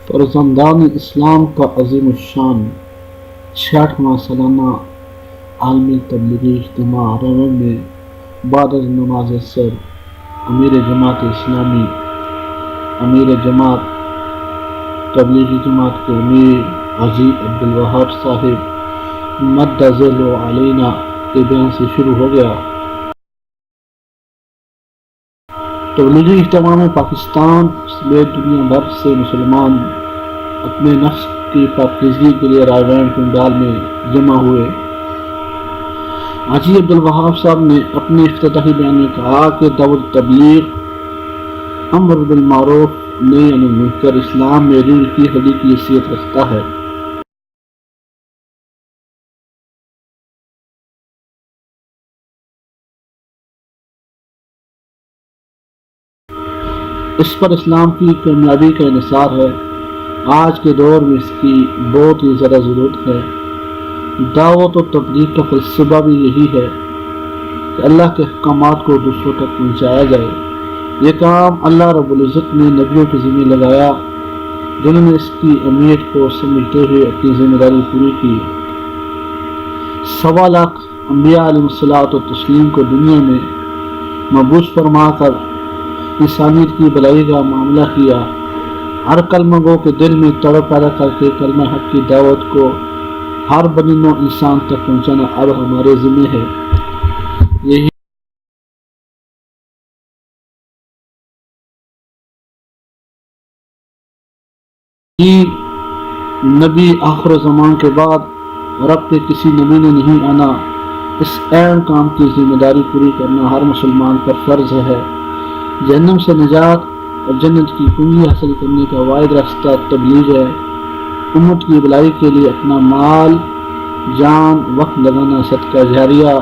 فرزندان اسلام کا عظیم الشان 66واں سالانہ عالمی تبلیغی اجتماع ریون میں بعد از نماز عصر امیر جماعت اسلامی، امیر جماعت تبلیغی جماعت کے امیر حاجی عبدالوہاب صاحب مد ذیل علینا کے بیان سے شروع ہو گیا۔ تبلیغی اجتماع میں پاکستان سمیت دنیا بھر سے مسلمان اپنے نفس کی پاکیزگی کے لیے رائے پنڈال میں جمع ہوئے۔ حاجی عبدالوہاب صاحب نے اپنے افتتاحی بیان میں کہا کہ دعوت تبلیغ امر بالمعروف نہی عن المنکر اسلام میں ریڑھ کی ہڈی کی حیثیت رکھتا ہے۔ اس پر اسلام کی کامیابی کا انحصار ہے۔ آج کے دور میں اس کی بہت ہی زیادہ ضرورت ہے۔ دعوت و تبلیغ کا فلسفہ بھی یہی ہے کہ اللہ کے احکامات کو دوسروں تک پہنچایا جائے۔ یہ کام اللہ رب العزت نے نبیوں کے ذمہ لگایا، جنہوں نے اس کی اہمیت کو سمجھتے ہوئے اپنی ذمہ داری پوری کی۔ 1.25 لاکھ انبیاء علیہ الصلوۃ والتسلیم کو دنیا میں مبعوث فرما کر انسانیت کی بھلائی کا معاملہ کیا۔ ہر کلمہ گو کے دل میں تڑپ پیدا کر کے کلمہ حق کی دعوت کو ہر بنی نوع انسان تک پہنچانا اب ہمارے ذمہ ہے۔ یہی نبی آخر زمان کے بعد رب کے کسی نبی نے نہیں آنا۔ اس اہم کام کی ذمہ داری پوری کرنا ہر مسلمان پر فرض ہے۔ جہنم سے نجات اور جنت کی کنجی حاصل کرنے کا واحد راستہ تبلیغ ہے۔ امت کی بھلائی کے لیے اپنا مال، جان، وقت لگانا صدقہ جاریہ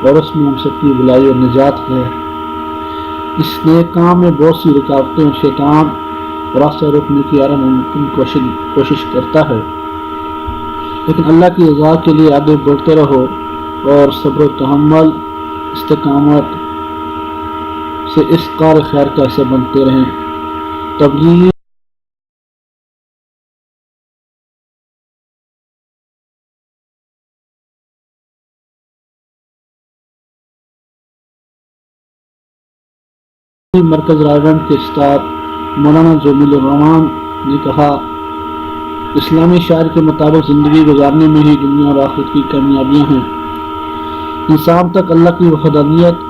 اور اس میں ہم سب کی بھلائی اور نجات ہے۔ اس نیک کام میں بہت سی رکاوٹیں اور شیطان راستہ روکنے کی ہر ممکن کوشش کرتا ہے، لیکن اللہ کی رضا کے لیے آگے بڑھتے رہو اور صبر و تحمل استقامت سے اس کار خیر کا حصہ بنتے رہیں۔ تبلیغ مرکز رائے کے استاد مولانا جمیل الرحمان نے کہا، اسلامی شاعر کے مطابق زندگی گزارنے میں ہی دنیا اور آخرت کی کامیابیاں ہیں۔ انسان تک اللہ کی وحدانیت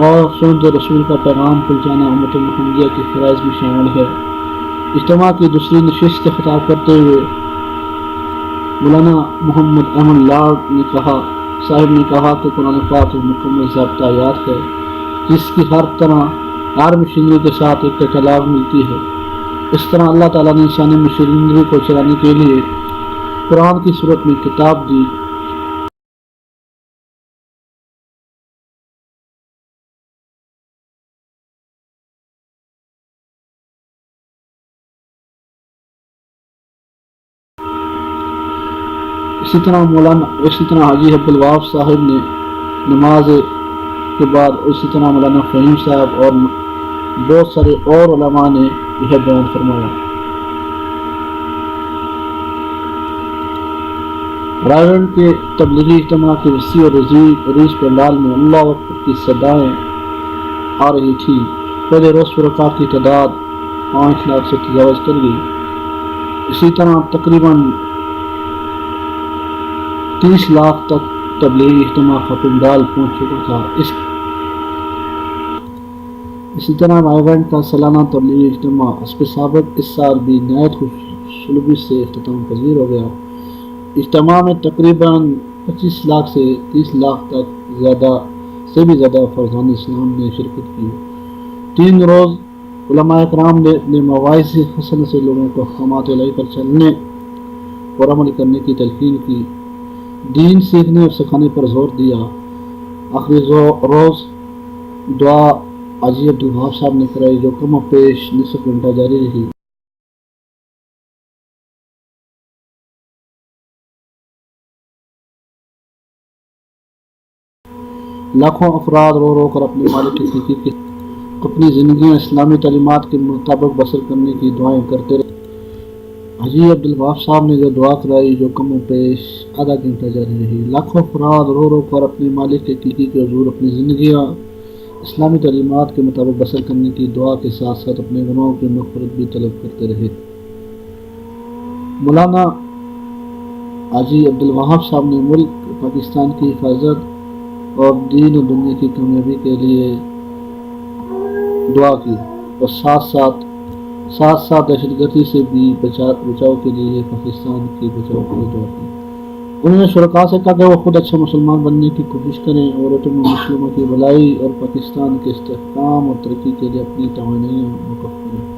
اور سنت رسول کا پیغام پہنچانا امت محمدیہ کے فرائض میں شامل ہے۔ اجتماع کی دوسری نشست سے خطاب کرتے ہوئے مولانا محمد احمد لاڈ صاحب نے کہا کہ قرآن پاک ایک مکمل ضابطہ آیات ہے جس کی ہر مشینری کے ساتھ ایک کتاب ملتی ہے۔ اس طرح اللہ تعالیٰ نے انسانی مشینری کو چلانے کے لیے قرآن کی صورت میں کتاب دی۔ اسی طرح حاجی عبدالوہاب صاحب نے نماز کے بعد اسی طرح مولانا فہیم صاحب اور بہت سارے اور علماء نے یہ بیان فرمایا۔ رائے کے تبلیغی اجتماع کے وسیع اور عریض پنڈال میں اللہ اکبر کی صدائیں آ رہی تھی۔ پہلے روز فرقات کی تعداد 5 لاکھ سے تجاوز کر گئی۔ اسی طرح تقریباً 30 لاکھ تک تبلیغی اجتماع کا پنڈال پہنچ چکا تھا۔ اسی طرح رائے کا سالانہ تبلیغی اجتماع حسب سابق اس سال بھی نہایت خوشسلوبی سے اختتام پذیر ہو گیا۔ اجتماع میں تقریباً 25 لاکھ سے 30 لاکھ تک سے بھی زیادہ فرزان اسلام نے شرکت کی۔ 3 روز علماء کرام نے مواعظ حسنہ سے لوگوں کو احکامات الہی پر چلنے اور عمل کرنے کی تلقین کی، دین سیکھنے اور سکھانے پر زور دیا۔ آخری روز دعا حاجی عبدالوہاب صاحب نے کرائی جو کم و بیش نصف گھنٹہ جاری رہی۔ لاکھوں افراد رو رو کر اپنے مالک کی تحقیق کی اپنی زندگیاں اسلامی تعلیمات کے مطابق بسر کرنے کی دعائیں کرتے رہے۔ حاجی عبدالوہاب صاحب نے جو دعا کرائی جو کم و پیش آدھا گھنٹہ جاری رہی، لاکھوں افراد رو رو کر اپنے مالک کے حقیقی کے حضور اپنی زندگیاں اسلامی تعلیمات کے مطابق بسر کرنے کی دعا کے ساتھ ساتھ اپنے گناہوں کی مغفرت بھی طلب کرتے رہے۔ مولانا حاجی عبدالوہاب صاحب نے ملک پاکستان کی حفاظت اور دین و دنیا کی کامیابی کے لیے دعا کی اور ساتھ ساتھ دہشت گردی سے بھی بچاؤ کے لیے پاکستان کی بچاؤ کے لیے دعا کی۔ انہوں نے شرکاء سے کہا کہ وہ خود اچھے مسلمان بننے کی کوشش کریں اور عورتوں مسلموں کی بھلائی اور پاکستان کے استحکام اور ترقی کے لیے اپنی توانائیاں وقف کریں۔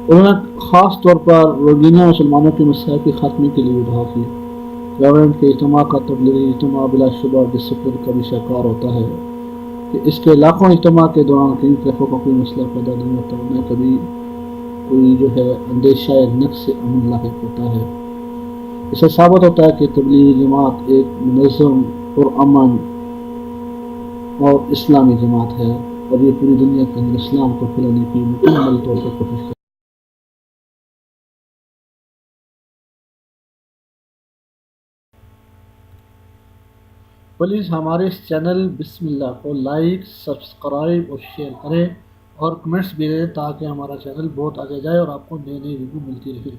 انہوں نے خاص طور پر روہنگیا مسلمانوں کے مسائل کے خاتمے کے لیے دعا کی۔ گورنمنٹ کے اجتماع کا تبلیغی اجتماع بلا شبہ ڈسپلن کا بھی شکار ہوتا ہے کہ اس کے لاکھوں اجتماع کے دوران کئی طرفوں کا کوئی مسئلہ پیدا نہیں ہوتا، نہ کبھی کوئی اندیشہ نقص امن لاحق ہوتا ہے۔ اس سے ثابت ہوتا ہے کہ تبلیغی جماعت ایک منظم پرامن اور اسلامی جماعت ہے اور یہ پوری دنیا کے اندر اسلام کو پھیلانے کی مکمل طور پر کوشش کرتی ہے۔ پلیز ہمارے اس چینل بسم اللہ کو لائک، سبسکرائب اور شیئر کریں اور کمنٹس بھی دیں تاکہ ہمارا چینل بہت آگے جائے اور آپ کو نئی ویڈیو ملتی رہے۔